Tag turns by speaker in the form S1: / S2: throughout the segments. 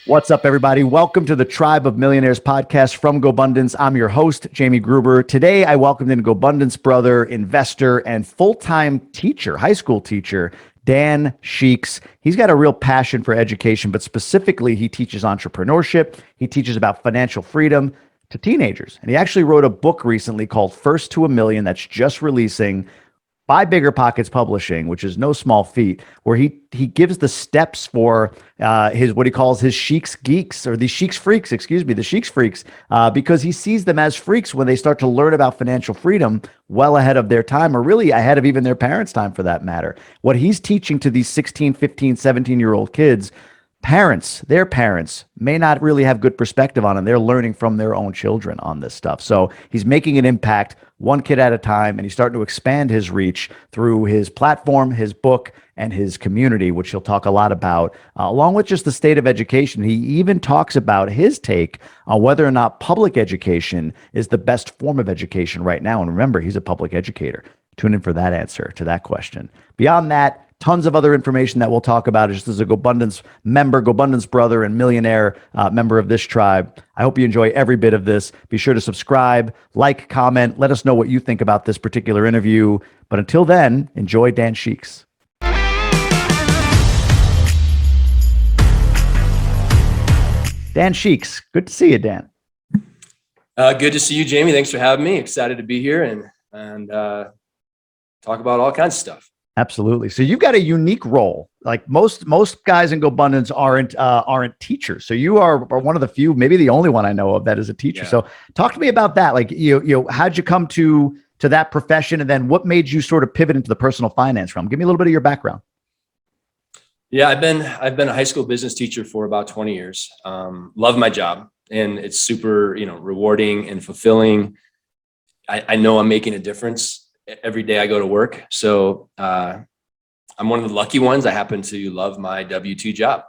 S1: What's up, everybody? Welcome to the Tribe of Millionaires podcast from GoBundance. I'm your host, Jamie Gruber. Today, I welcomed in GoBundance brother, investor, and full-time teacher, high school teacher, Dan Sheeks. He's got a real passion for education, but specifically, he teaches entrepreneurship. He teaches about financial freedom to teenagers. And he actually wrote a book recently called First to a Million that's just releasing by Bigger Pockets Publishing, which is no small feat, where he gives the steps for his what he calls his Sheeks geeks, or the Sheeks Freaks, the Sheeks Freaks, because he sees them as freaks when they start to learn about financial freedom well ahead of their time, or really ahead of even their parents' time for that matter. What he's teaching to these 16, 15, 17-year-old kids, their parents may not really have good perspective on, and they're learning from their own children on this stuff. So he's making an impact one kid at a time, and he's starting to expand his reach through his platform, his book, and his community, which he'll talk a lot about, along with just the state of education. He even talks about his take on whether or not public education is the best form of education right now. And remember, he's a public educator. Tune in for that answer to that question. Beyond that, tons of other information that we'll talk about just as a GoBundance member, GoBundance brother, and millionaire member of this tribe. I hope you enjoy every bit of this. Be sure to subscribe, like, comment. Let us know what you think about this particular interview. But until then, enjoy Dan Sheeks. Dan Sheeks, good to see you, Dan.
S2: Good to see you, Jamie. Thanks for having me. Excited to be here and talk about all kinds of stuff.
S1: Absolutely. So you've got a unique role. Like most guys in GoBundance aren't teachers. So you are one of the few, maybe the only one I know of that is a teacher. Yeah. So talk to me about that. Like how'd you come to that profession, and then what made you sort of pivot into the personal finance realm? Give me a little bit of your background.
S2: Yeah, I've been a high school business teacher for about 20 years. Love my job, and it's super, rewarding and fulfilling. I know I'm making a difference every day I go to work. So I'm one of the lucky ones. I happen to love my W-2 job.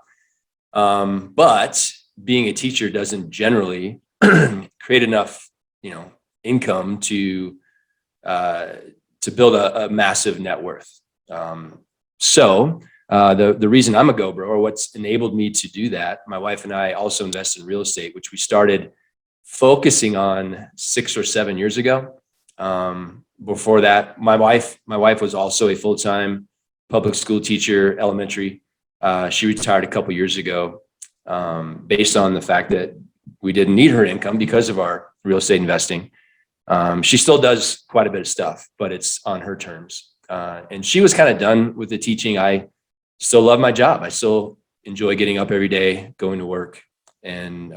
S2: But being a teacher doesn't generally create enough, income to build a massive net worth. So the reason I'm a GoBro, or what's enabled me to do that, my wife and I also invest in real estate, which we started focusing on 6 or 7 years ago. Before that, my wife was also a full-time public school teacher, elementary. She retired a couple years ago, based on the fact that we didn't need her income because of our real estate investing. She still does quite a bit of stuff, but it's on her terms. And she was kind of done with the teaching. I still love my job. I still enjoy getting up every day, going to work, and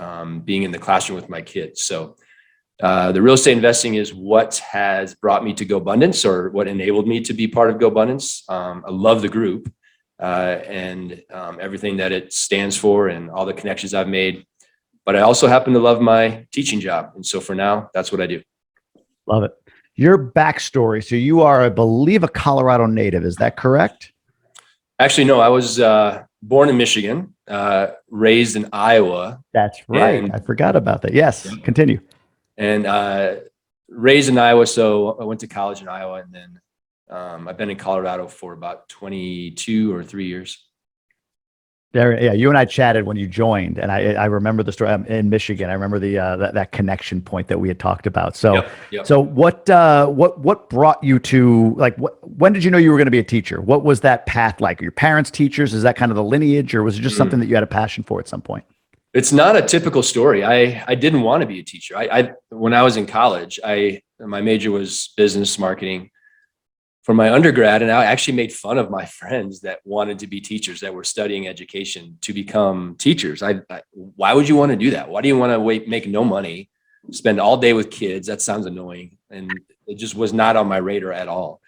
S2: being in the classroom with my kids. So the real estate investing is what has brought me to GoBundance, or what enabled me to be part of GoBundance. I love the group and everything that it stands for and all the connections I've made. But I also happen to love my teaching job. And so for now, that's what I do.
S1: Love it. Your backstory. So you are, I believe, a Colorado native. Is that correct?
S2: Actually, no, I was born in Michigan, raised in Iowa.
S1: That's right. I forgot about that. Yes. Yeah. Continue.
S2: And raised in Iowa, so I went to college in Iowa, and then I've been in Colorado for about 22 or 3 years.
S1: There, yeah, you and I chatted when you joined, and I remember the story. I'm in Michigan. I remember the that connection point that we had talked about. So, yep. So what brought you to, like, when did you know you were going to be a teacher? What was that path like? Are your parents teachers? Is that kind of the lineage, or was it just something that you had a passion for at some point?
S2: It's not a typical story. I didn't want to be a teacher. When I was in college, my major was business marketing for my undergrad, and I actually made fun of my friends that wanted to be teachers, that were studying education to become teachers. Why would you want to do that? Why do you want to make no money, spend all day with kids? That sounds annoying, and it just was not on my radar at all.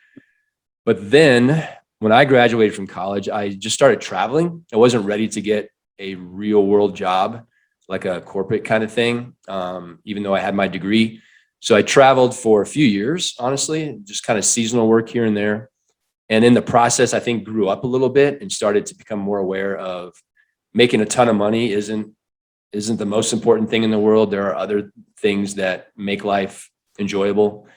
S2: But then when I graduated from college, I just started traveling. I wasn't ready to get a real world job, like a corporate kind of thing, even though I had my degree. So I traveled for a few years, honestly, just kind of seasonal work here and there. And in the process, I think grew up a little bit and started to become more aware of making a ton of money isn't the most important thing in the world. There are other things that make life enjoyable.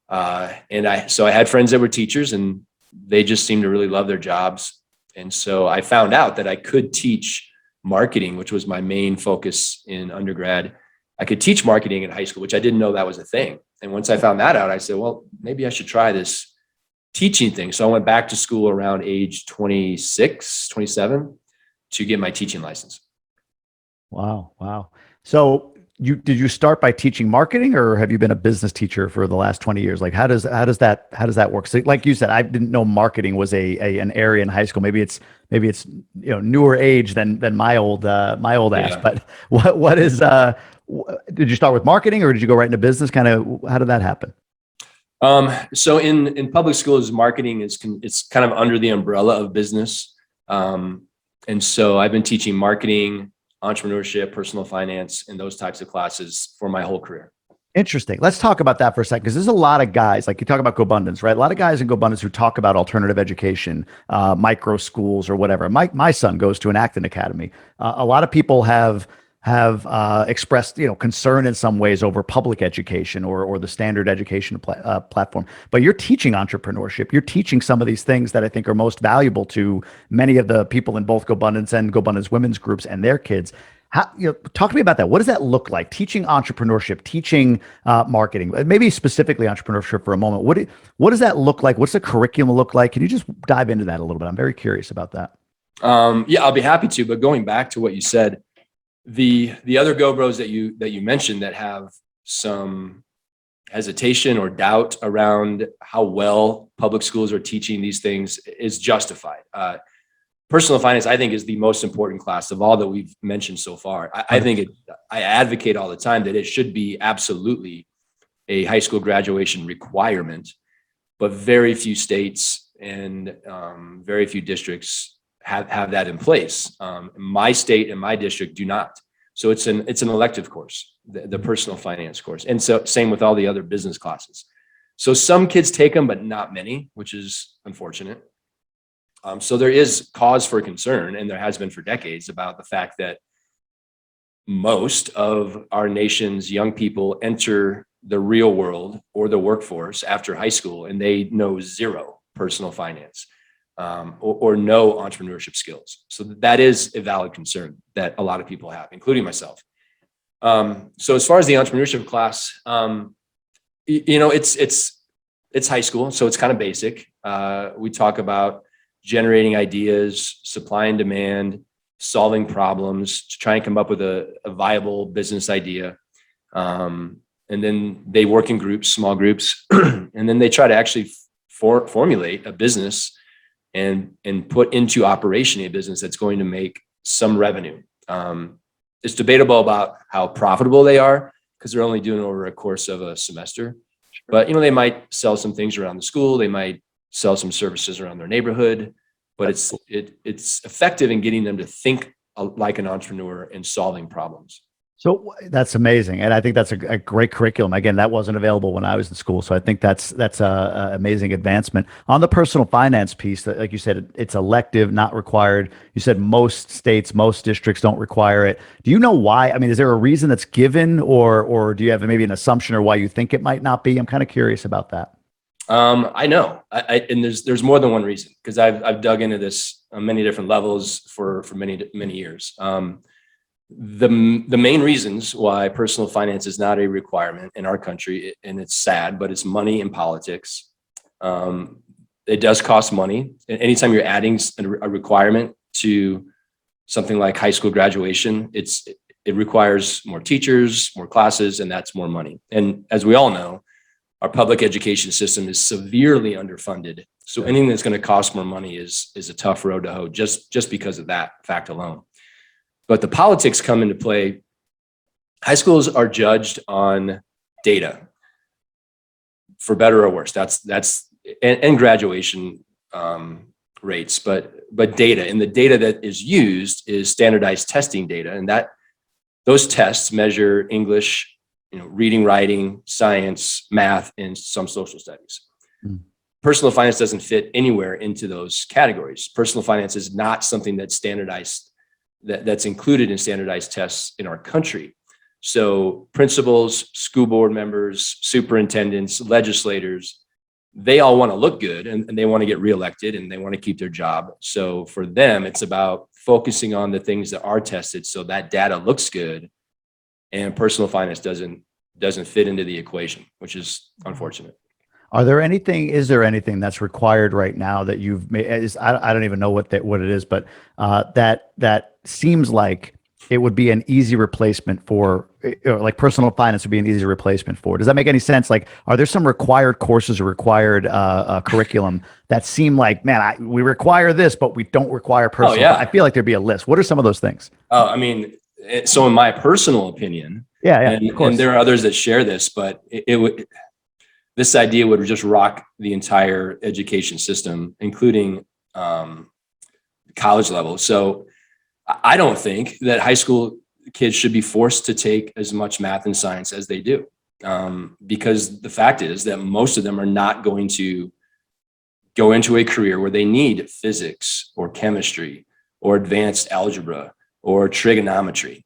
S2: So I had friends that were teachers, and they just seemed to really love their jobs. And so I found out that I could teach marketing, which was my main focus in undergrad, I could teach marketing in high school, which I didn't know that was a thing. And once I found that out, I said, well, maybe I should try this teaching thing. So I went back to school around age 26, 27 to get my teaching license.
S1: Wow. Wow. So did you start by teaching marketing, or have you been a business teacher for the last 20 years? Like, how does that work? So like you said, I didn't know marketing was an area in high school. Maybe it's newer age than my old ass. But what is did you start with marketing, or did you go right into business? Kind of, how did that happen?
S2: So in public schools, marketing it's kind of under the umbrella of business. And so I've been teaching marketing, entrepreneurship, personal finance, and those types of classes for my whole career.
S1: Interesting. Let's talk about that for a second, because there's a lot of guys, like you talk about GoBundance, right? A lot of guys in GoBundance who talk about alternative education, micro schools or whatever. My son goes to an acting academy. A lot of people have expressed, concern in some ways over public education or the standard education platform. But you're teaching entrepreneurship. You're teaching some of these things that I think are most valuable to many of the people in both GoBundance and GoBundance women's groups and their kids. Talk to me about that. What does that look like? Teaching entrepreneurship, teaching marketing, maybe specifically entrepreneurship for a moment. What does that look like? What's the curriculum look like? Can you just dive into that a little bit? I'm very curious about that.
S2: Yeah, I'll be happy to. But going back to what you said, the other GoBros that you mentioned that have some hesitation or doubt around how well public schools are teaching these things is justified. Personal finance, I think, is the most important class of all that we've mentioned so far. I advocate all the time that it should be absolutely a high school graduation requirement, but very few states and very few districts have that in place. My state and my district do not. So it's an elective course, the personal finance course. And so same with all the other business classes. So some kids take them, but not many, which is unfortunate. So there is cause for concern, and there has been for decades, about the fact that most of our nation's young people enter the real world or the workforce after high school, and they know zero personal finance or no entrepreneurship skills. So that is a valid concern that a lot of people have, including myself. So as far as the entrepreneurship class, it's high school, so it's kind of basic. We talk about generating ideas, supply and demand, solving problems to try and come up with a viable business idea. And then they work in groups, small groups, and then they try to actually formulate a business and put into operation a business that's going to make some revenue. It's debatable about how profitable they are because they're only doing it over a course of a semester. But they might sell some things around the school. They might sell some services around their neighborhood, but it's effective in getting them to think like an entrepreneur and solving problems.
S1: So that's amazing. And I think that's a great curriculum. Again, that wasn't available when I was in school. So I think that's a amazing advancement. On the personal finance piece, like you said, it's elective, not required. You said most states, most districts don't require it. Do you know why? I mean, is there a reason that's given, or do you have maybe an assumption or why you think it might not be? I'm kind of curious about that.
S2: I know, and there's more than one reason, because I've dug into this on many different levels for many years. The main reasons why personal finance is not a requirement in our country, and it's sad, but it's money and politics. It does cost money. Anytime you're adding a requirement to something like high school graduation, it requires more teachers, more classes, and that's more money. And as we all know, our public education system is severely underfunded. So anything that's going to cost more money is a tough road to hoe just because of that fact alone. But the politics come into play. High schools are judged on data, for better or worse. That's and graduation rates, but data, and the data that is used is standardized testing data, and those tests measure English, reading, writing, science, math, and some social studies. Personal finance doesn't fit anywhere into those categories. Personal finance is not something that's standardized, that's included in standardized tests in our country. So principals, school board members, superintendents, legislators, they all want to look good, and they want to get reelected, and they want to keep their job. So for them, it's about focusing on the things that are tested so that data looks good, and personal finance doesn't fit into the equation, which is unfortunate.
S1: Is there anything that's required right now that you've made? I don't even know what it is, but that seems like it would be an easy replacement for, or like personal finance would be an easy replacement for. Does that make any sense? Like, are there some required courses or required curriculum that seem like, man, we require this, but we don't require personal?
S2: Yeah.
S1: I feel like there'd be a list. What are some of those things?
S2: I mean, so in my personal opinion, and there are others that share this, but this idea would just rock the entire education system, including college level. So I don't think that high school kids should be forced to take as much math and science as they do, because the fact is that most of them are not going to go into a career where they need physics or chemistry or advanced algebra or trigonometry.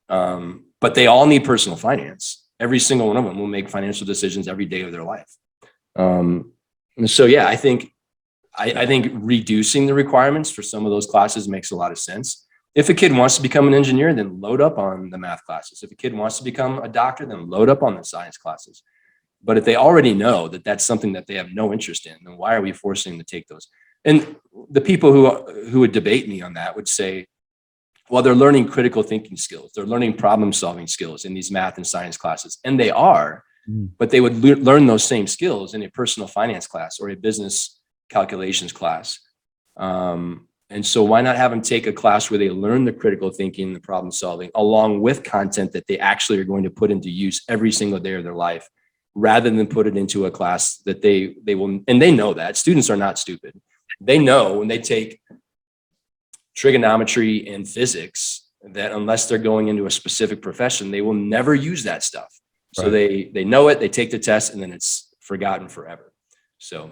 S2: But they all need personal finance. Every single one of them will make financial decisions every day of their life. And so, yeah, I think reducing the requirements for some of those classes makes a lot of sense. If a kid wants to become an engineer, then load up on the math classes. If a kid wants to become a doctor, then load up on the science classes. But if they already know that that's something that they have no interest in, then why are we forcing them to take those? And the people who would debate me on that would say, well, they're learning critical thinking skills. They're learning problem solving skills in these math and science classes. And they are, but they would learn those same skills in a personal finance class or a business calculations class. And so why not have them take a class where they learn the critical thinking, the problem solving, along with content that they actually are going to put into use every single day of their life, rather than put it into a class that they will, and they know that students are not stupid. They know when they take trigonometry and physics that unless they're going into a specific profession, they will never use that stuff. So they know it, they take the test, and then it's forgotten forever. So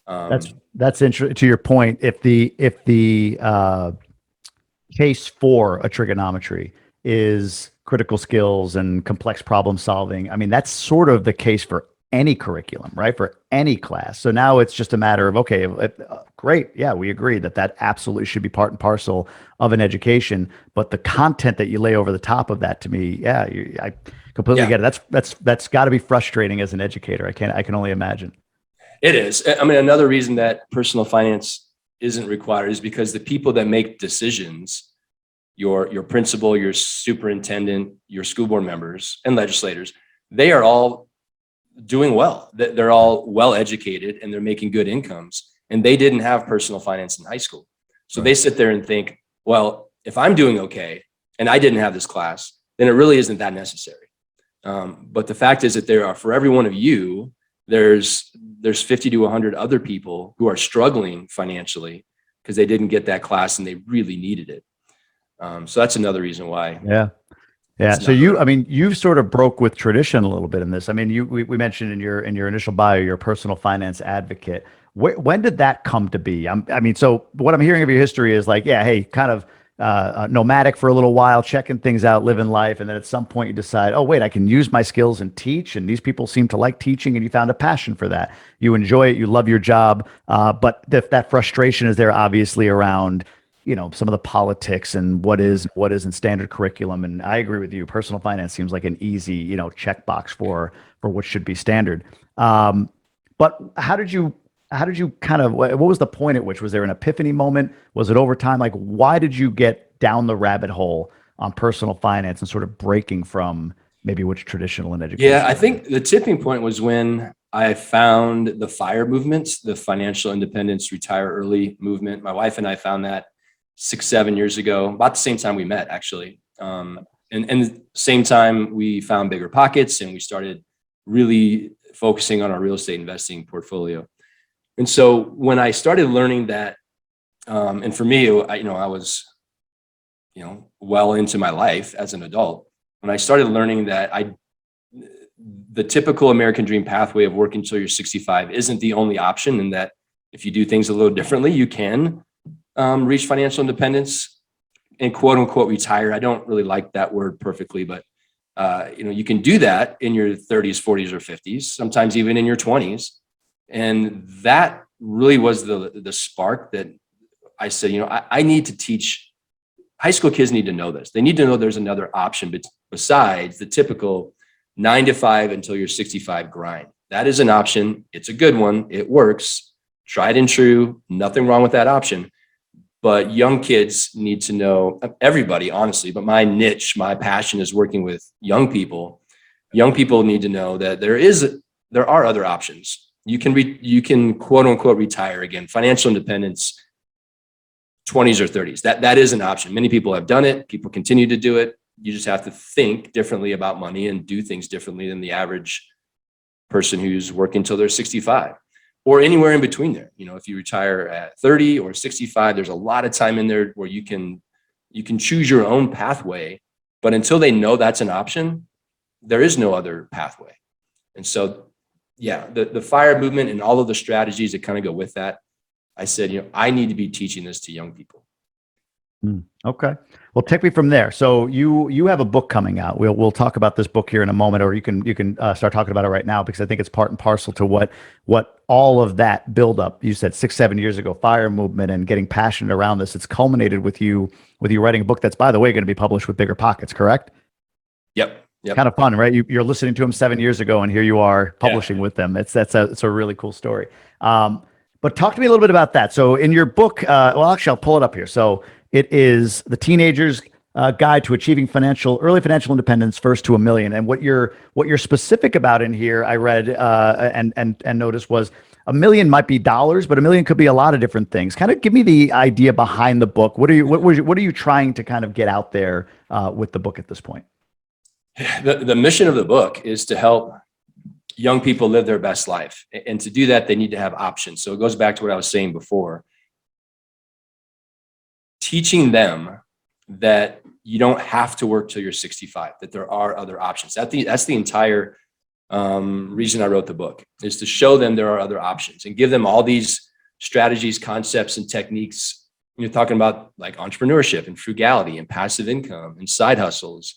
S1: that's interesting. To your point, if the case for a trigonometry is critical skills and complex problem solving, I mean, that's sort of the case for any curriculum, right? For any class. So now it's just a matter of, okay, great. Yeah, we agree that absolutely should be part and parcel of an education. But the content that you lay over the top of that, to me, I completely get it. That's got to be frustrating as an educator. I can only imagine.
S2: It is. I mean, another reason that personal finance isn't required is because the people that make decisions, your principal, your superintendent, your school board members, and legislators, they are all doing well. They're all well educated and they're making good incomes, and they didn't have personal finance in high school. So they sit there and think, well, if I'm doing okay and I didn't have this class, then it really isn't that necessary. But the fact is that there are, for every one of you, there's 50 to 100 other people who are struggling financially because they didn't get that class and they really needed it. So that's another reason why.
S1: Yeah. So you sort of broke with tradition a little bit in this. I mean, we mentioned in your initial bio, you're a personal finance advocate. When did that come to be? So what I'm hearing of your history is like, yeah, hey, kind of nomadic for a little while, checking things out, living life. And then at some point you decide, oh, wait, I can use my skills and teach. And these people seem to like teaching, and you found a passion for that. You enjoy it. You love your job. But that frustration is there obviously around, some of the politics and what isn't standard curriculum. And I agree with you. Personal finance seems like an easy, checkbox for what should be standard. But how did you what was the point at which, was there an epiphany moment? Was it over time? Like, why did you get down the rabbit hole on personal finance and sort of breaking from maybe what's traditional in education?
S2: Yeah, I think the tipping point was when I found the FIRE movement, the Financial Independence Retire Early movement. My wife and I found that 6-7 years ago, about the same time we met, actually. And the same time we found Bigger Pockets, and we started really focusing on our real estate investing portfolio. And so when I started learning that, and for me, I was, well into my life as an adult, when I started learning that the typical American dream pathway of working until you're 65 isn't the only option, and that if you do things a little differently, you can reach financial independence and quote unquote retire. I don't really like that word perfectly, but you can do that in your 30s, 40s, or 50s, sometimes even in your 20s. And that really was the spark that I said, I need to teach high school kids need to know this. They need to know there's another option besides the typical 9 to 5 until you're 65 grind. That is an option. It's a good one. It works. Tried and true. Nothing wrong with that option. But young kids need to know, everybody, honestly, but my niche, my passion is working with young people. Young people need to know that there are other options. You can quote unquote retire again, financial independence, 20s or 30s. That is an option. Many people have done it. People continue to do it. You just have to think differently about money and do things differently than the average person who's working until they're 65 or anywhere in between there. You know, if you retire at 30 or 65, there's a lot of time in there where you can choose your own pathway. But until they know that's an option, there is no other pathway. And so, yeah, the FIRE movement and all of the strategies that kind of go with that, I said, you know, I need to be teaching this to young people.
S1: Okay. Well, take me from there. So you have a book coming out. We'll talk about this book here in a moment, or you can start talking about it right now, because I think it's part and parcel to what all of that buildup, you said 6-7 years ago, FIRE movement and getting passionate around this. It's culminated with you writing a book that's, by the way, going to be published with Bigger Pockets, correct?
S2: Yep.
S1: Kind of fun, right? You're listening to them 7 years ago, and here you are publishing with them. It's a really cool story. But talk to me a little bit about that. So in your book, well, actually, I'll pull it up here. So it is The Teenager's Guide to Achieving Early Financial Independence, First to $1 Million. And what you're specific about in here, I read and noticed, was $1 million might be dollars, but $1 million could be a lot of different things. Kind of give me the idea behind the book. What are you trying to kind of get out there with the book at this point?
S2: The mission of the book is to help young people live their best life. And to do that, they need to have options. So it goes back to what I was saying before. Teaching them that you don't have to work till you're 65, that there are other options. That's the entire reason I wrote the book, is to show them there are other options and give them all these strategies, concepts, and techniques. You're talking about like entrepreneurship and frugality and passive income and side hustles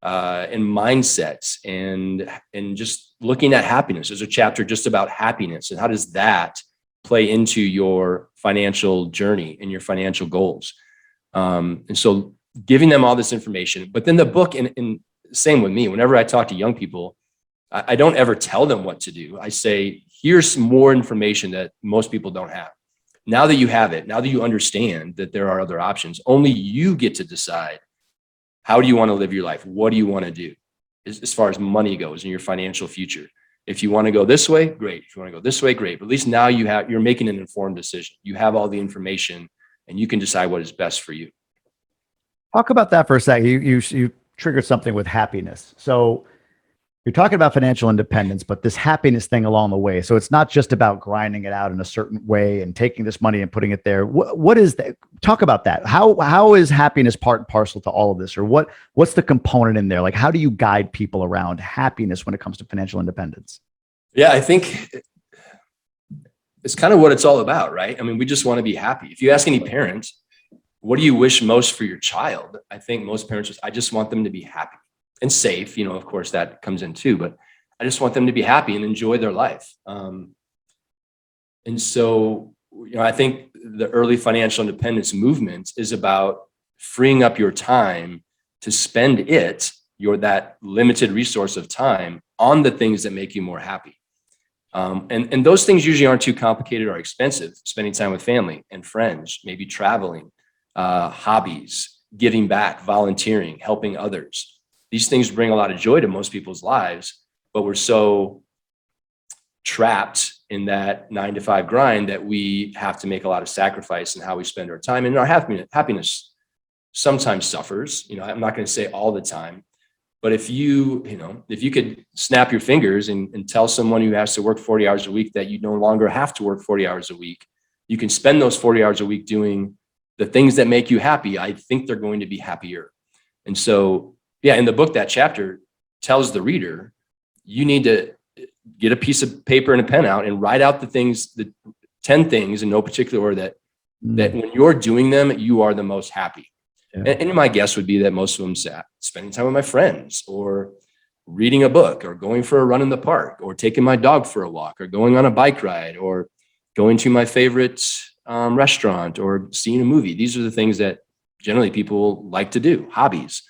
S2: and mindsets and just looking at happiness. There's a chapter just about happiness and how does that play into your financial journey and your financial goals. And so giving them all this information, but then the book, and same with me, whenever I talk to young people, I don't ever tell them what to do. I say, here's more information that most people don't have. Now that you have it, now that you understand that there are other options, only you get to decide, how do you want to live your life? What do you want to do as far as money goes in your financial future? If you want to go this way, great. If you want to go this way, great. But at least now you're making an informed decision. You have all the information and you can decide what is best for you.
S1: Talk about that for a second. You triggered something with happiness. So you're talking about financial independence, but this happiness thing along the way. So it's not just about grinding it out in a certain way and taking this money and putting it there. What is that? Talk about that. How is happiness part and parcel to all of this? Or what's the component in there? Like, how do you guide people around happiness when it comes to financial independence?
S2: Yeah, I think it's kind of what it's all about, right? I mean, we just want to be happy. If you ask any parent, what do you wish most for your child? I think most parents I just want them to be happy and safe. You know, of course that comes in too, but I just want them to be happy and enjoy their life. And so, you know, I think the early financial independence movement is about freeing up your time to spend that limited resource of time on the things that make you more happy. And those things usually aren't too complicated or expensive. Spending time with family and friends, maybe traveling, hobbies, giving back, volunteering, helping others. These things bring a lot of joy to most people's lives, but we're so trapped in that 9 to 5 grind that we have to make a lot of sacrifice in how we spend our time. And our happiness sometimes suffers. You know, I'm not going to say all the time, but if you could snap your fingers and tell someone who has to work 40 hours a week that you no longer have to work 40 hours a week, you can spend those 40 hours a week doing the things that make you happy. I think they're going to be happier. And so, yeah, in the book, that chapter tells the reader, you need to get a piece of paper and a pen out and write out the 10 things in no particular order that when you're doing them, you are the most happy. Yeah. And my guess would be that most of them spending time with my friends or reading a book or going for a run in the park or taking my dog for a walk or going on a bike ride or going to my favorite restaurant or seeing a movie. These are the things that generally people like to do, hobbies.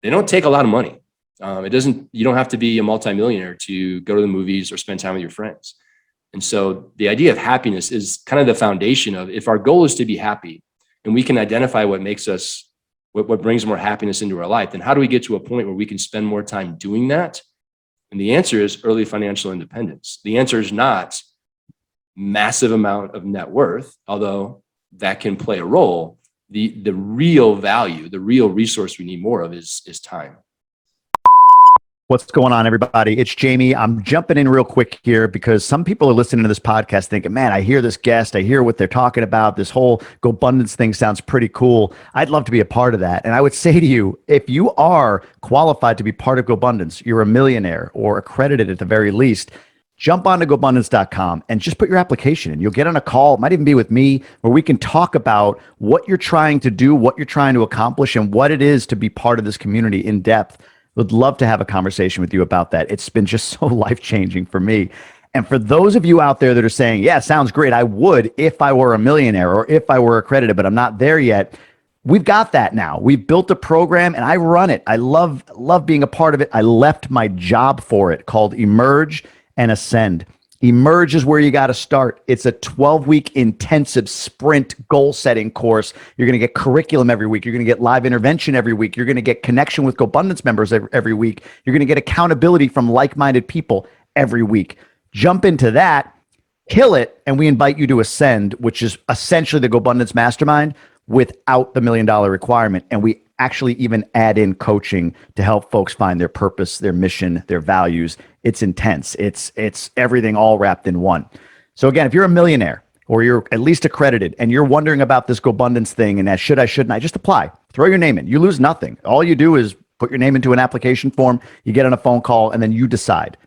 S2: They don't take a lot of money. You don't have to be a multimillionaire to go to the movies or spend time with your friends. And so the idea of happiness is kind of the foundation of, if our goal is to be happy and we can identify what makes us, what brings more happiness into our life, then how do we get to a point where we can spend more time doing that? And the answer is early financial independence. The answer is not massive amount of net worth, although that can play a role. The real value, the real resource we need more of is time.
S1: What's going on, everybody? It's Jamie. I'm jumping in real quick here because some people are listening to this podcast thinking, man, I hear this guest, I hear what they're talking about. This whole GoBundance thing sounds pretty cool. I'd love to be a part of that. And I would say to you, if you are qualified to be part of GoBundance, you're a millionaire or accredited at the very least, jump onto GoBundance.com and just put your application in. You'll get on a call. It might even be with me, where we can talk about what you're trying to do, what you're trying to accomplish, and what it is to be part of this community in depth. Would love to have a conversation with you about that. It's been just so life-changing for me. And for those of you out there that are saying, yeah, sounds great, I would if I were a millionaire or if I were accredited, but I'm not there yet. We've got that now. We've built a program and I run it. I love being a part of it. I left my job for it, called Emerge and Ascend. Emerge is where you got to start. It's a 12-week intensive sprint goal-setting course. You're going to get curriculum every week. You're going to get live intervention every week. You're going to get connection with GoBundance members every week. You're going to get accountability from like-minded people every week. Jump into that, kill it, and we invite you to Ascend, which is essentially the GoBundance mastermind without the $1 million requirement. And we actually even add in coaching to help folks find their purpose, their mission, their values. It's intense. It's everything all wrapped in one. So again, if you're a millionaire or you're at least accredited and you're wondering about this GoBundance thing and that shouldn't I, just apply. Throw your name in. You lose nothing. All you do is put your name into an application form, you get on a phone call, and then you decide.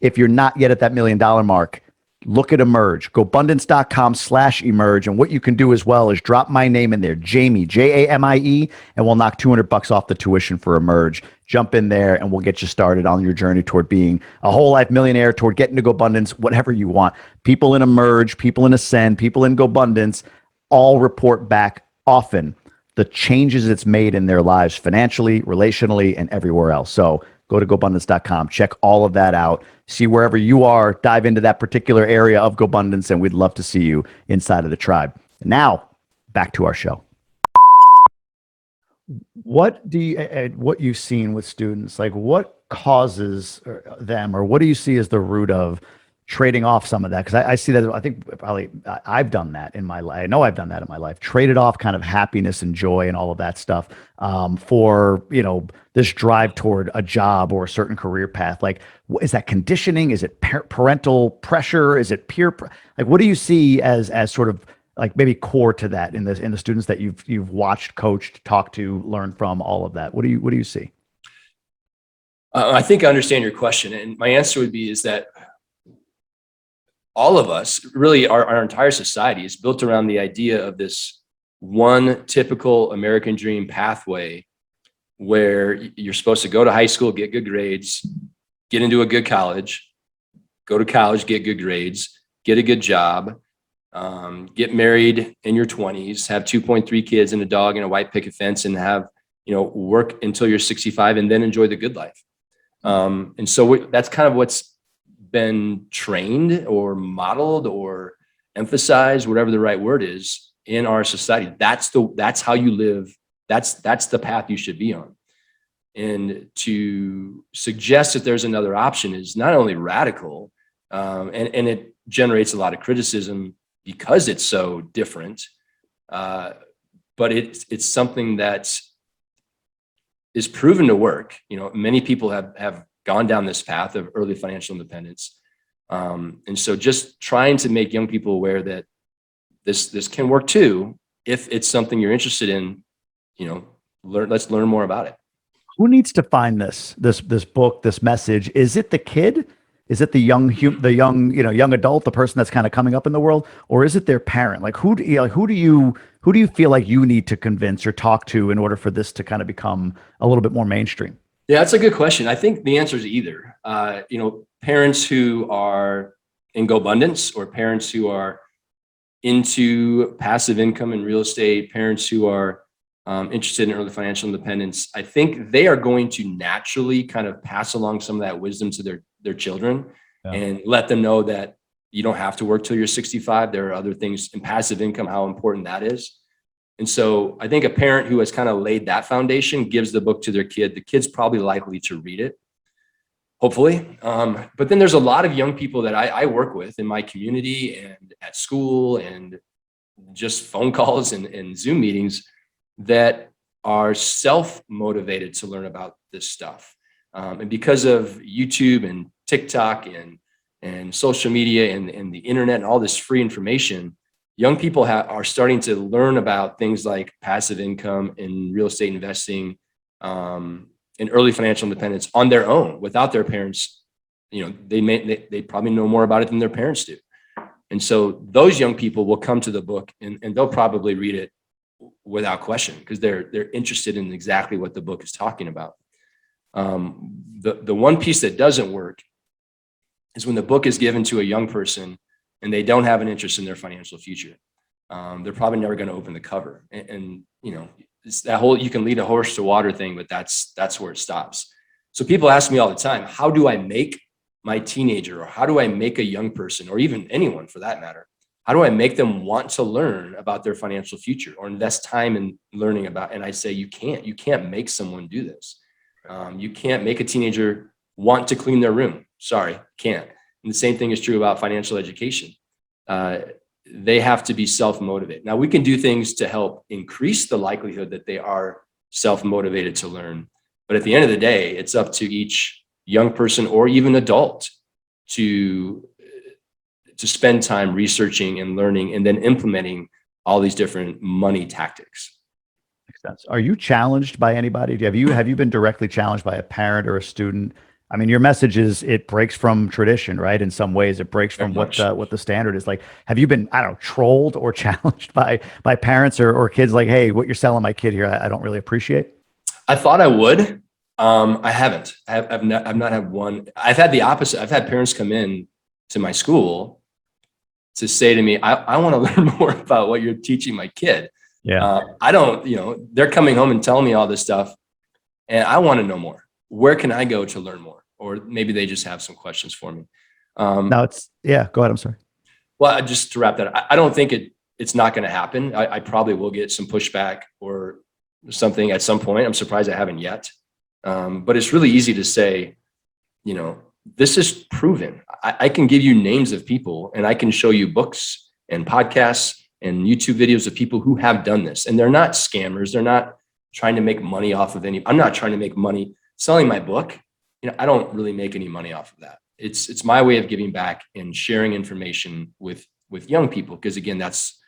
S1: If you're not yet at that $1 million mark, look at Emerge, GoBundance.com/emerge. And what you can do as well is drop my name in there, Jamie, Jamie, and we'll knock $200 off the tuition for Emerge. Jump in there and we'll get you started on your journey toward being a whole life millionaire, toward getting to GoBundance, whatever you want. People in Emerge, people in Ascend, people in GoBundance all report back often the changes it's made in their lives financially, relationally, and everywhere else. So go to GoBundance.com, check all of that out, see wherever you are, dive into that particular area of GoBundance, and we'd love to see you inside of the tribe. Now, back to our show. What you've seen with students, like what causes them, or what do you see as the root of trading off some of that? Because I see that, I think probably I've done that in my life. I know I've done that in my life, traded off kind of happiness and joy and all of that stuff for, this drive toward a job or a certain career path. Like, is that conditioning? Is it parental pressure? Is it peer? Like, what do you see as sort of like maybe core to that in the students that you've watched, coached, talked to, learned from, all of that? What do you see?
S2: I think I understand your question, and my answer would be is that all of us, really our entire society, is built around the idea of this one typical American dream pathway where you're supposed to go to high school, get good grades, get into a good college, go to college, get good grades, get a good job, get married in your 20s, have 2.3 kids and a dog and a white picket fence, and have, work until you're 65 and then enjoy the good life. And so that's kind of what's been trained or modeled or emphasized, whatever the right word is, in our society. That's how you live. That's the path you should be on. And to suggest that there's another option is not only radical, and it generates a lot of criticism because it's so different, but it's something that is proven to work. Many people have gone down this path of early financial independence. And so just trying to make young people aware that this can work too, if it's something you're interested in, let's learn more about it.
S1: Who needs to find this book, this message? Is it the kid? Is it the young adult, the person that's kind of coming up in the world, or is it their parent? Like who do you feel like you need to convince or talk to in order for this to kind of become a little bit more mainstream?
S2: Yeah, that's a good question. I think the answer is either. Parents who are in GoBundance, or parents who are into passive income and real estate, parents who are interested in early financial independence, I think they are going to naturally kind of pass along some of that wisdom to their children and let them know that you don't have to work till you're 65. There are other things in passive income, how important that is. And so I think a parent who has kind of laid that foundation gives the book to their kid. The kid's probably likely to read it, hopefully. But then there's a lot of young people that I work with in my community and at school and just phone calls and Zoom meetings that are self-motivated to learn about this stuff. And because of YouTube and TikTok and social media and the internet and all this free information, young people are starting to learn about things like passive income and real estate investing and early financial independence on their own without their parents. They probably know more about it than their parents do. And so those young people will come to the book and they'll probably read it without question because they're interested in exactly what the book is talking about. The one piece that doesn't work is when the book is given to a young person and they don't have an interest in their financial future. They're probably never going to open the cover. And it's that whole, you can lead a horse to water thing, but that's where it stops. So people ask me all the time, how do I make my teenager, or how do I make a young person, or even anyone for that matter, how do I make them want to learn about their financial future or invest time in learning about? And I say, you can't make someone do this. You can't make a teenager want to clean their room. Sorry, can't. And the same thing is true about financial education. They have to be self-motivated. Now we can do things to help increase the likelihood that they are self-motivated to learn. But at the end of the day, it's up to each young person or even adult to spend time researching and learning and then implementing all these different money tactics.
S1: Makes sense. Are you challenged by anybody? Have you been directly challenged by a parent or a student? I mean, your message is it breaks from tradition, right? In some ways, it breaks from what the standard is. Like, have you been, I don't know, trolled or challenged by parents or kids? Like, hey, what you're selling my kid here, I don't really appreciate.
S2: I thought I would. I haven't. I've not had one. I've had the opposite. I've had parents come in to my school to say to me, I want to learn more about what you're teaching my kid.
S1: Yeah.
S2: I don't, they're coming home and telling me all this stuff and I want to know more. Where can I go to learn more? Or maybe they just have some questions for me.
S1: No, go ahead. I'm sorry.
S2: Well, just to wrap that up, I don't think it's not going to happen. I probably will get some pushback or something at some point. I'm surprised I haven't yet. But it's really easy to say, this is proven. I can give you names of people and I can show you books and podcasts and YouTube videos of people who have done this. And they're not scammers. They're not trying to make money off of I'm not trying to make money selling my book. I don't really make any money off of that. It's my way of giving back and sharing information with young people. Because again, that's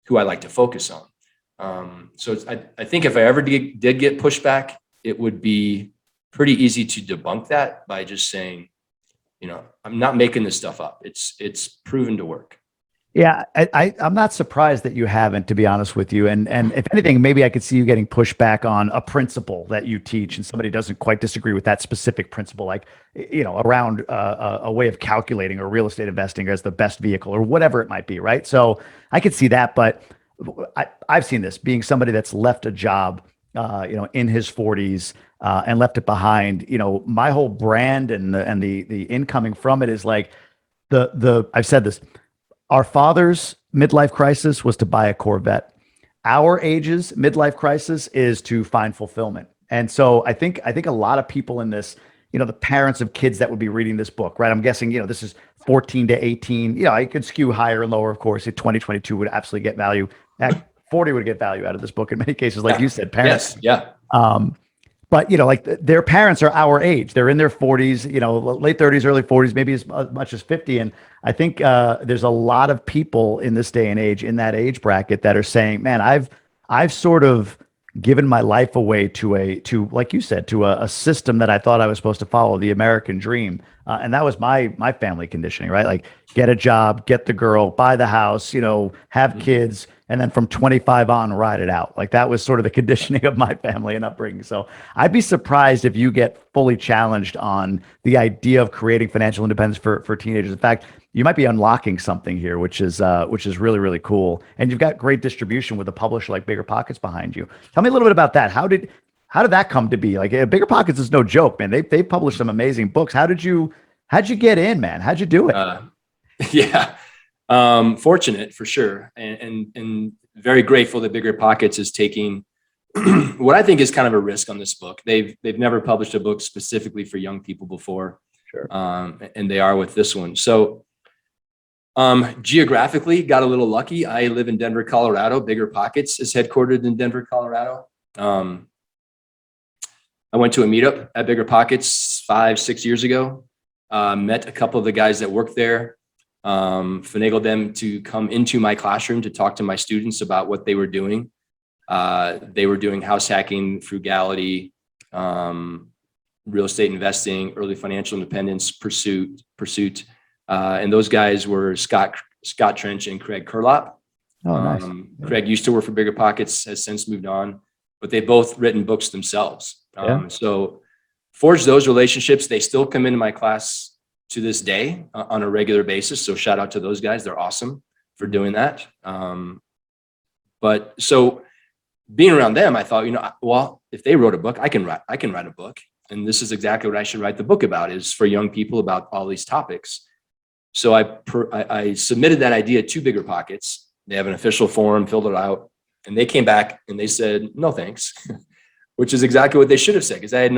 S2: who I like to focus on. So I think if I ever did get pushback, it would be pretty easy to debunk that by just saying, I'm not making this stuff up. It's proven to work.
S1: Yeah, I'm not surprised that you haven't, to be honest with you. And if anything, maybe I could see you getting pushback on a principle that you teach and somebody doesn't quite disagree with that specific principle, like, around a way of calculating or real estate investing as the best vehicle or whatever it might be, right? So I could see that, but I've seen this being somebody that's left a job, in his 40s and left it behind. My whole brand and the incoming from it is like I've said this. Our father's midlife crisis was to buy a Corvette. Our age's midlife crisis is to find fulfillment. And so I think a lot of people in this, the parents of kids that would be reading this book, right? I'm guessing, this is 14 to 18. I could skew higher and lower, of course. 2022 would absolutely get value. 40 would get value out of this book in many cases, like you said, parents.
S2: Yes, yeah.
S1: But, like their parents are our age. They're in their 40s, late 30s, early 40s, maybe as much as 50. And I think there's a lot of people in this day and age in that age bracket that are saying, man, I've sort of given my life away to like you said, to a system that I thought I was supposed to follow, the American dream. And that was my family conditioning, right? Like get a job, get the girl, buy the house, have kids, and then from 25 on, ride it out. Like that was sort of the conditioning of my family and upbringing. So I'd be surprised if you get fully challenged on the idea of creating financial independence for teenagers. In fact, you might be unlocking something here, which is really, really cool. And you've got great distribution with a publisher like Bigger Pockets behind you. Tell me a little bit about that. How did that come to be? Like Bigger Pockets is no joke, man. They've published some amazing books. How'd you get in, man? How'd you do it?
S2: Yeah. Fortunate for sure. And very grateful that Bigger Pockets is taking what I think is kind of a risk on this book. They've never published a book specifically for young people before.
S1: Sure.
S2: And they are with this one. So geographically got a little lucky. I live in Denver, Colorado. Bigger Pockets is headquartered in Denver, Colorado. I went to a meetup at Bigger Pockets 5-6 years ago. Met a couple of the guys that work there. Finagled them to come into my classroom to talk to my students about what they were doing. They were doing house hacking, frugality, real estate investing, early financial independence pursuit. And those guys were Scott Trench and Craig Kurlop.
S1: Oh, nice.
S2: Craig used to work for Bigger Pockets, has since moved on, but they've both written books themselves. So forged those relationships. They still come into my class to this day on a regular basis. So shout out to those guys. They're awesome for doing that. But so being around them, I thought, well, if they wrote a book, I can write a book. And this is exactly what I should write the book about, is for young people about all these topics. So I submitted that idea to Bigger Pockets. They have an official form, filled it out, and they came back and they said, no, thanks, which is exactly what they should have said. Cause I had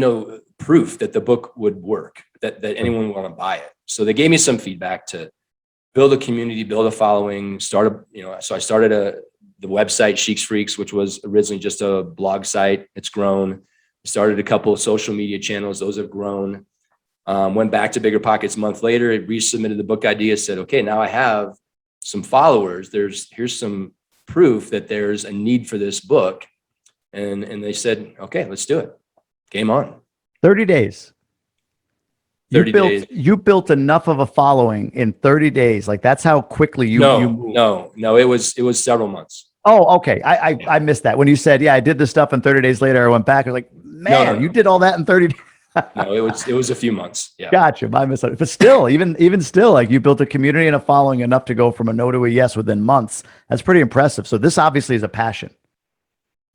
S2: no proof that the book would work, that anyone would want to buy it. So they gave me some feedback to build a community, build a following, so I started the website Sheeks Freaks, which was originally just a blog site. It's grown. Started a couple of social media channels. Those have grown. Went back to Bigger Pockets a month later, resubmitted the book idea, said, okay, now I have some followers. Here's some proof that there's a need for this book. And they said, okay, let's do it. Game on.
S1: 30 days.
S2: 30 days.
S1: You built enough of a following in 30 days. Like that's how quickly you moved.
S2: No, it was several months.
S1: Oh, okay. I missed that. When you said, yeah, I did this stuff and 30 days later, I went back. I was like, man, no. You did all that in 30 days.
S2: No, it was a few months. Yeah.
S1: Gotcha. My mistake. But still, even still, like you built a community and a following enough to go from a no to a yes within months. That's pretty impressive. So this obviously is a passion.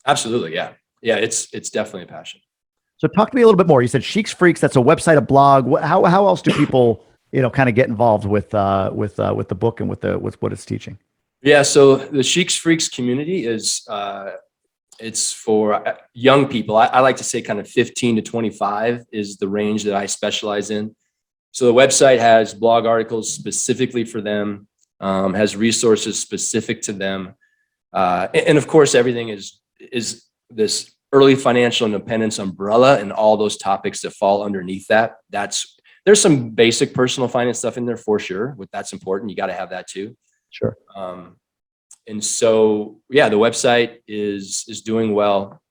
S2: Absolutely. Yeah. Yeah. It's definitely a passion.
S1: So talk to me a little bit more. You said Sheeks Freaks. That's a website, a blog. How else do people, kind of get involved with the book and with what it's teaching?
S2: Yeah. So the Sheeks Freaks community is, it's for young people. I like to say kind of 15 to 25 is the range that I specialize in. So the website has blog articles specifically for them, has resources specific to them. And of course, everything is this early financial independence umbrella and all those topics that fall underneath that. There's some basic personal finance stuff in there for sure. That's important. You got to have that too.
S1: Sure.
S2: And so, yeah, the website is doing well.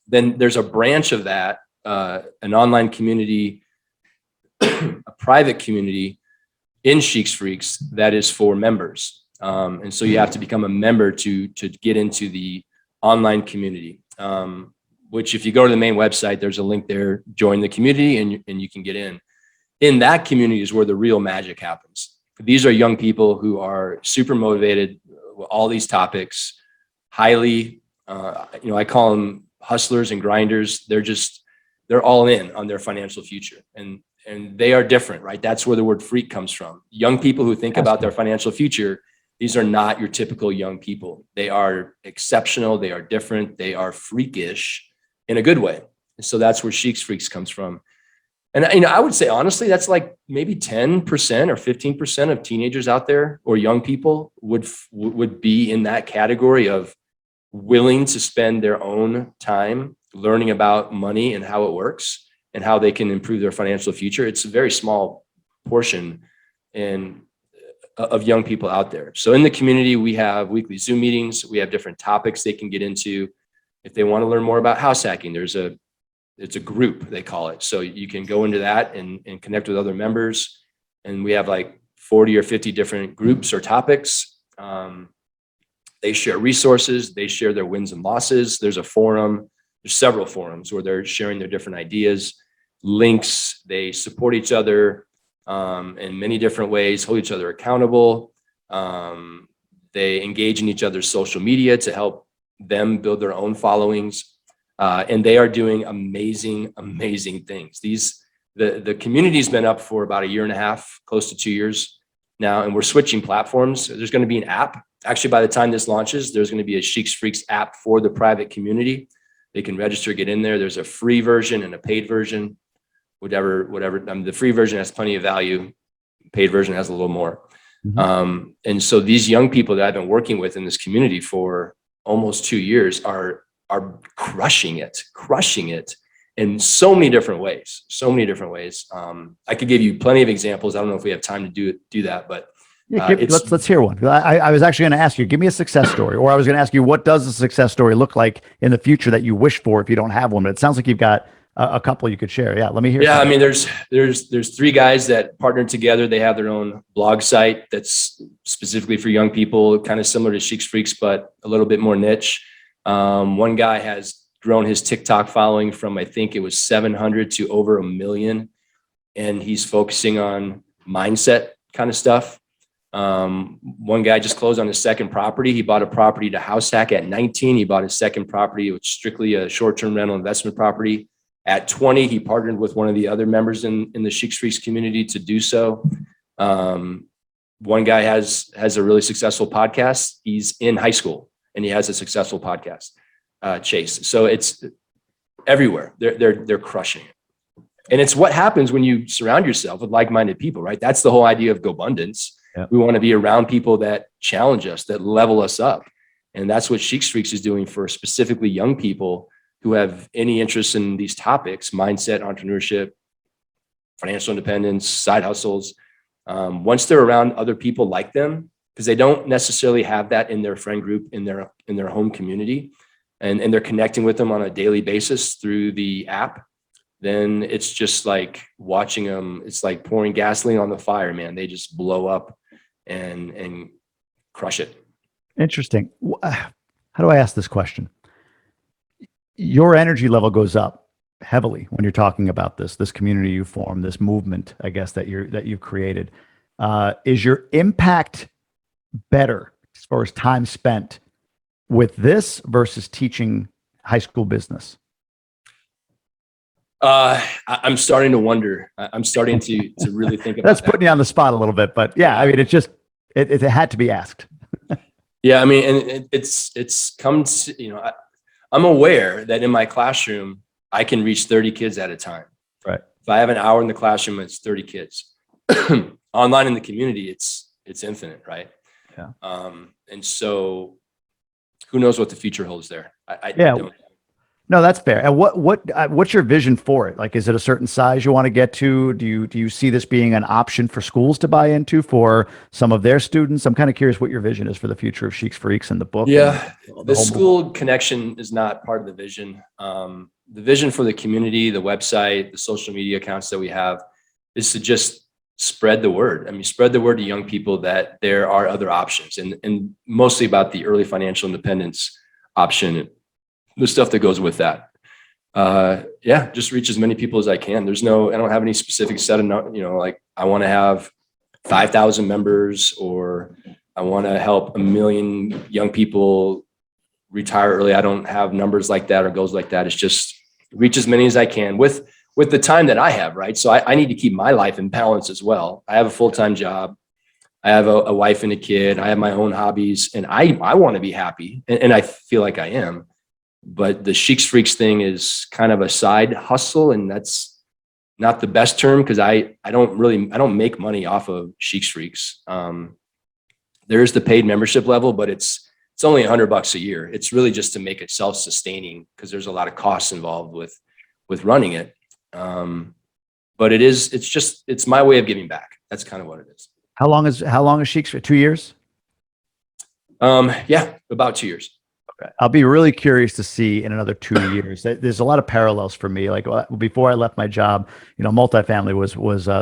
S2: Then there's a branch of that, an online community, a private community in Sheeks Freaks that is for members. And so you have to become a member to get into the online community, which if you go to the main website, there's a link there, join the community and you can get in. In that community is where the real magic happens. These are young people who are super motivated, all these topics, highly, I call them hustlers and grinders. They're all in on their financial future and they are different, right? That's where the word freak comes from. Young people who think about their financial future, these are not your typical young people. They are exceptional. They are different. They are freakish in a good way. And so that's where Sheeks Freaks comes from. And I would say, honestly, that's like maybe 10% or 15% of teenagers out there or young people would be in that category of willing to spend their own time learning about money and how it works and how they can improve their financial future. It's a very small portion of young people out there. So in the community, we have weekly Zoom meetings. We have different topics they can get into. If they want to learn more about house hacking, it's a group, they call it. So you can go into that and connect with other members. And we have like 40 or 50 different groups or topics. They share resources. They share their wins and losses. There's a forum. There's several forums where they're sharing their different ideas. links. They support each other in many different ways, hold each other accountable. They engage in each other's social media to help them build their own followings. And they are doing amazing, amazing things. The community's been up for about 1.5 years, close to 2 years now, and we're switching platforms. There's going to be an app. Actually, by the time this launches, there's going to be a Sheeks Freaks app for the private community. They can register, get in there. There's a free version and a paid version, whatever. The free version has plenty of value. Paid version has a little more. Mm-hmm. And so these young people that I've been working with in this community for almost 2 years are crushing it in so many different ways. I could give you plenty of examples. I don't know if we have time to do that, but
S1: let's hear one. I was actually going to ask you, give me a success story, or I was going to ask you, what does a success story look like in the future that you wish for if you don't have one? But it sounds like you've got a couple you could share. Yeah, let me hear.
S2: Yeah, something. I mean, there's 3 guys that partnered together. They have their own blog site that's specifically for young people, kind of similar to Sheeks Freaks, but a little bit more niche. One guy has grown his TikTok following from, I think it was 700 to over 1 million. And he's focusing on mindset kind of stuff. One guy just closed on his second property. He bought a property to house hack at 19. He bought his second property, which is strictly a short-term rental investment property. At 20, he partnered with one of the other members in the Sheeks Freaks community to do so. One guy has a really successful podcast. He's in high school and he has a successful podcast, Chase. So it's everywhere. They're crushing it. And it's what happens when you surround yourself with like-minded people, right? That's the whole idea of GoBundance. Yep. We want to be around people that challenge us, that level us up. And that's what Sheeks Freaks is doing for specifically young people who have any interest in these topics: mindset, entrepreneurship, financial independence, side hustles. Once they're around other people like them, because they don't necessarily have that in their friend group, in their home community, and they're connecting with them on a daily basis through the app, then it's just like watching them. It's like pouring gasoline on the fire, man. They just blow up and crush it.
S1: Interesting. How do I ask this question? Your energy level goes up heavily when you're talking about this community you form, this movement, I guess, that you've created. Is your impact better as far as time spent with this versus teaching high school business?
S2: I'm starting to wonder. I'm starting to really think about
S1: That's putting you on the spot a little bit, but yeah, I mean, it had to be asked.
S2: Yeah, I mean, and it's come to, I'm aware that in my classroom, I can reach 30 kids at a time.
S1: Right.
S2: If I have an hour in the classroom, it's 30 kids. Online in the community, it's infinite, right?
S1: Yeah.
S2: And so who knows what the future holds there? I don't.
S1: No, that's fair. And what's your vision for it? Like, is it a certain size you want to get to? Do you see this being an option for schools to buy into for some of their students? I'm kind of curious what your vision is for the future of Sheeks Freaks and the book.
S2: Yeah, the school connection is not part of the vision. The vision for the community, the website, the social media accounts that we have is to just spread the word. I mean, spread the word to young people that there are other options, and mostly about the early financial independence option, the stuff that goes with that. Yeah, just reach as many people as I can. I don't have any specific set of, like I want to have 5,000 members, or I want to help 1 million young people retire early. I don't have numbers like that or goals like that. It's just reach as many as I can with the time that I have, right? So I need to keep my life in balance as well. I have a full-time job. I have a wife and a kid. I have my own hobbies, and I want to be happy, and I feel like I am. But the Sheeks Freaks thing is kind of a side hustle, and that's not the best term because I don't make money off of Sheeks Freaks. There's the paid membership level, but it's only $100 a year. It's really just to make it self-sustaining because there's a lot of costs involved with running it. But it's my way of giving back. That's kind of what it is.
S1: How long is Sheeks for? 2 years?
S2: Yeah, about 2 years.
S1: I'll be really curious to see in another 2 years. There's a lot of parallels for me. Like before I left my job, multifamily was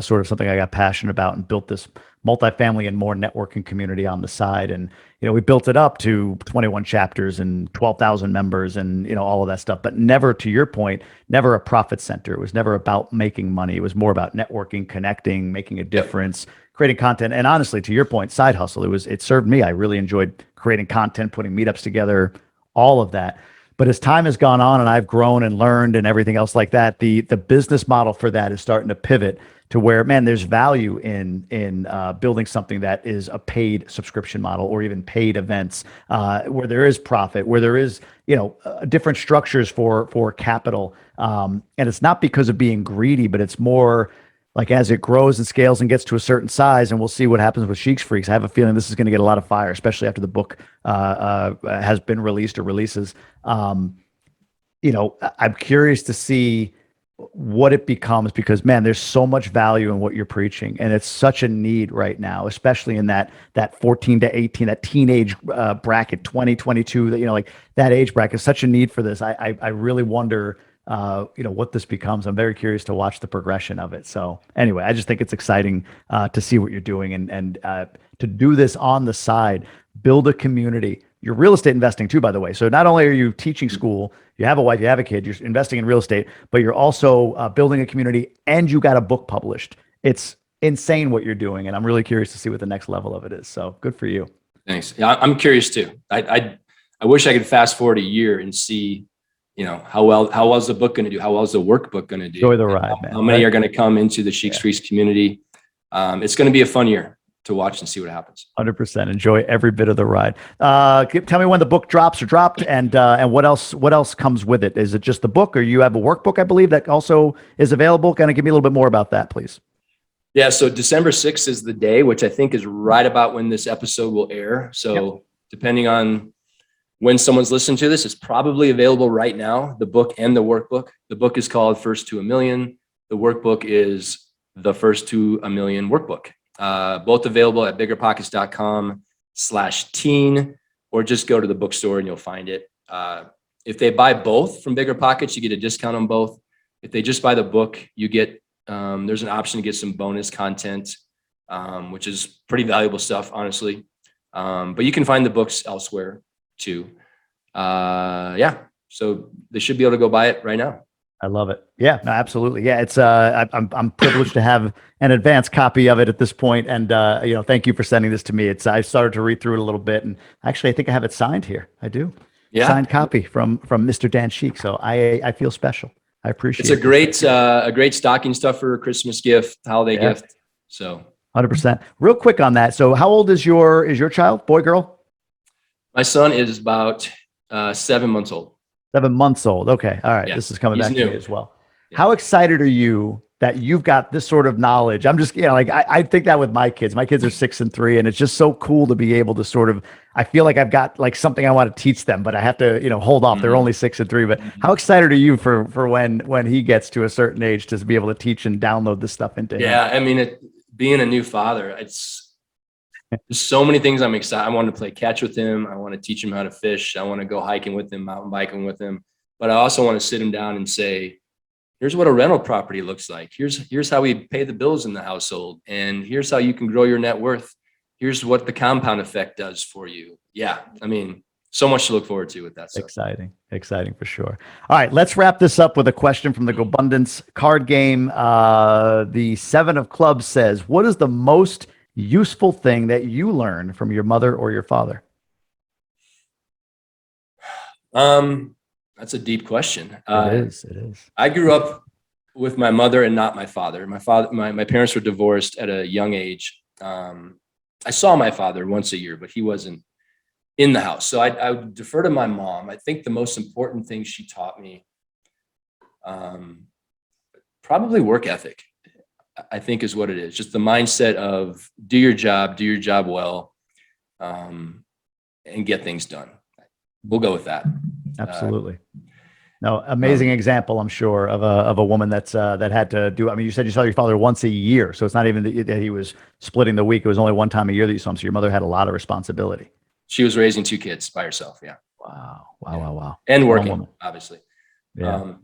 S1: sort of something I got passionate about and built this multifamily and more networking community on the side. And we built it up to 21 chapters and 12,000 members and all of that stuff. But never, to your point, never a profit center. It was never about making money. It was more about networking, connecting, making a difference, creating content. And honestly, to your point, side hustle. It served me. I really enjoyed creating content, putting meetups together, all of that. But as time has gone on and I've grown and learned and everything else like that, the business model for that is starting to pivot to where, man, there's value in building something that is a paid subscription model or even paid events, where there is profit, where there is different structures for capital, and it's not because of being greedy, but it's more like as it grows and scales and gets to a certain size, and we'll see what happens with Sheeks Freaks. I have a feeling this is going to get a lot of fire, especially after the book has been released or releases. I'm curious to see what it becomes because, man, there's so much value in what you're preaching, and it's such a need right now, especially in that 14 to 18, that teenage bracket, 20, 22, like that age bracket, such a need for this. I really wonder what this becomes. I'm very curious to watch the progression of it. So anyway, I just think it's exciting to see what you're doing and to do this on the side, build a community. You're real estate investing too, by the way. So not only are you teaching school, you have a wife, you have a kid, you're investing in real estate, but you're also building a community and you got a book published. It's insane what you're doing. And I'm really curious to see what the next level of it is. So good for you.
S2: Thanks. Yeah, I'm curious too. I wish I could fast forward a year and see how well is the book going to do? How well is the workbook going to do?
S1: Enjoy the ride, man.
S2: How many are going to come into the Sheeks Freaks community? It's going to be a fun year to watch and see what happens.
S1: 100%. Enjoy every bit of the ride. Tell me when the book drops or dropped, and what else comes with it? Is it just the book, or you have a workbook, I believe, that also is available? Kind of give me a little bit more about that, please.
S2: Yeah. So December 6th is the day, which I think is right about when this episode will air. So depending on when someone's listening to this, it's probably available right now, the book and the workbook. The book is called First to a Million. The workbook is the First to a Million workbook. Both available at biggerpockets.com/teen, or just go to the bookstore and you'll find it. If they buy both from Bigger Pockets, you get a discount on both. If they just buy the book, you get, there's an option to get some bonus content, which is pretty valuable stuff, honestly. But you can find the books elsewhere too. So they should be able to go buy it right now.
S1: I love it. Yeah, no, absolutely. Yeah, it's I'm privileged to have an advanced copy of it at this point, and thank you for sending this to me. I started to read through it a little bit, and actually, I think I have it signed here. I do. Yeah, signed copy from Mr. Dan Sheeks. So I feel special. I appreciate it.
S2: It's a great stocking stuffer, Christmas gift, holiday gift. So
S1: 100%. Real quick on that. So how old is your child? Boy, girl?
S2: My son is about 7 months old.
S1: 7 months old. Okay. All right. Yeah. This is coming back to me as well. Yeah. How excited are you that you've got this sort of knowledge? I'm just, I think that with my kids. My kids are 6 and 3, and it's just so cool to be able to sort of, I feel like I've got like something I want to teach them, but I have to, hold off. They're only 6 and 3. But how excited are you for when he gets to a certain age to be able to teach and download this stuff into him?
S2: Yeah. I mean, being a new father, there's so many things I'm excited. I want to play catch with him. I want to teach him how to fish. I want to go hiking with him, mountain biking with him. But I also want to sit him down and say, here's what a rental property looks like. Here's how we pay the bills in the household. And here's how you can grow your net worth. Here's what the compound effect does for you. Yeah. I mean, so much to look forward to with that stuff. Exciting for sure. All right, let's wrap this up with a question from the GoBundance card game. The 7 of clubs says, what is the most useful thing that you learned from your mother or your father? That's a deep question.
S1: It is.
S2: I grew up with my mother and not my father. My parents were divorced at a young age. I saw my father once a year, but he wasn't in the house. So I would defer to my mom. I think the most important thing she taught me, probably work ethic, I think is what it is. Just the mindset of do your job well, and get things done. We'll go with that.
S1: Absolutely. No, amazing example, I'm sure, of a woman that had to do. I mean, you said you saw your father once a year, so it's not even that he was splitting the week. It was only one time a year that you saw him. So your mother had a lot of responsibility.
S2: She was raising 2 kids by herself. Yeah.
S1: Wow. Wow.
S2: And
S1: Strong
S2: working,
S1: woman.
S2: obviously.
S1: Yeah.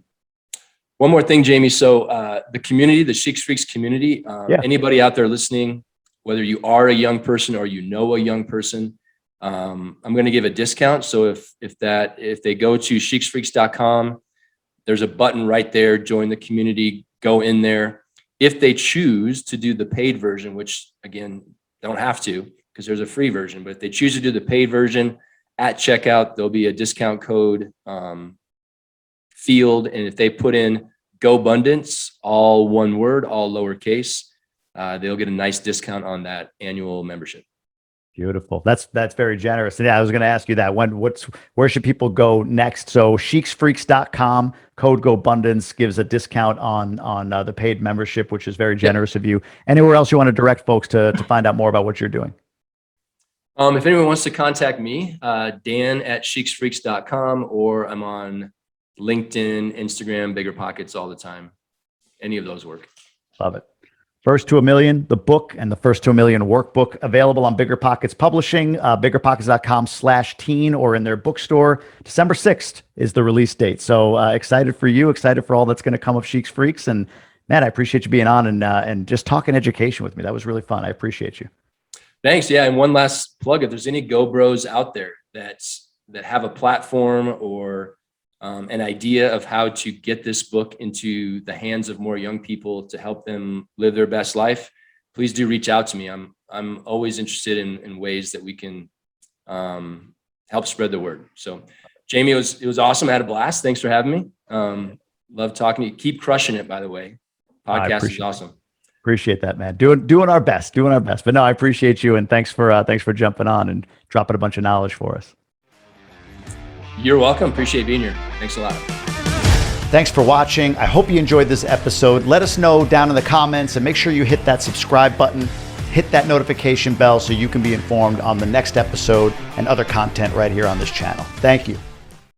S2: One more thing, Jamie. So the community, the Sheeks Freaks community, anybody out there listening, whether you are a young person or you know a young person, I'm going to give a discount. So if they go to SheeksFreaks.com, there's a button right there, join the community, go in there. If they choose to do the paid version, which again, don't have to because there's a free version, but if they choose to do the paid version at checkout, there'll be a discount code field. And if they put in GoBundance, all one word, all lowercase, they'll get a nice discount on that annual membership.
S1: Beautiful. That's very generous. And yeah, I was going to ask you that. Where should people go next? So SheeksFreaks.com, code GoBundance gives a discount on the paid membership, which is very generous of you. Anywhere else you want to direct folks to find out more about what you're doing?
S2: If anyone wants to contact me, Dan at SheeksFreaks.com, or I'm on LinkedIn, Instagram, Bigger Pockets all the time. Any of those work.
S1: Love it. First to a Million, the book, and the First to a Million workbook available on Bigger Pockets Publishing, biggerpockets.com/teen, or in their bookstore. December 6th is the release date. So excited for you, excited for all that's going to come of Sheeks Freaks. And man, I appreciate you being on and just talking education with me. That was really fun. I appreciate you.
S2: Thanks. Yeah. And one last plug, if there's any Go Bros out there that have a platform or an idea of how to get this book into the hands of more young people to help them live their best life, please do reach out to me. I'm always interested in ways that we can help spread the word. So Jamie, it was awesome. I had a blast. Thanks for having me. Love talking to you. Keep crushing it, by the way. Podcast is awesome.
S1: Appreciate that, man. Doing our best. But no, I appreciate you, and thanks for jumping on and dropping a bunch of knowledge for us.
S2: You're welcome. Appreciate being here. Thanks a lot.
S1: Thanks for watching. I hope you enjoyed this episode. Let us know down in the comments, and make sure you hit that subscribe button, hit that notification bell so you can be informed on the next episode and other content right here on this channel. Thank you.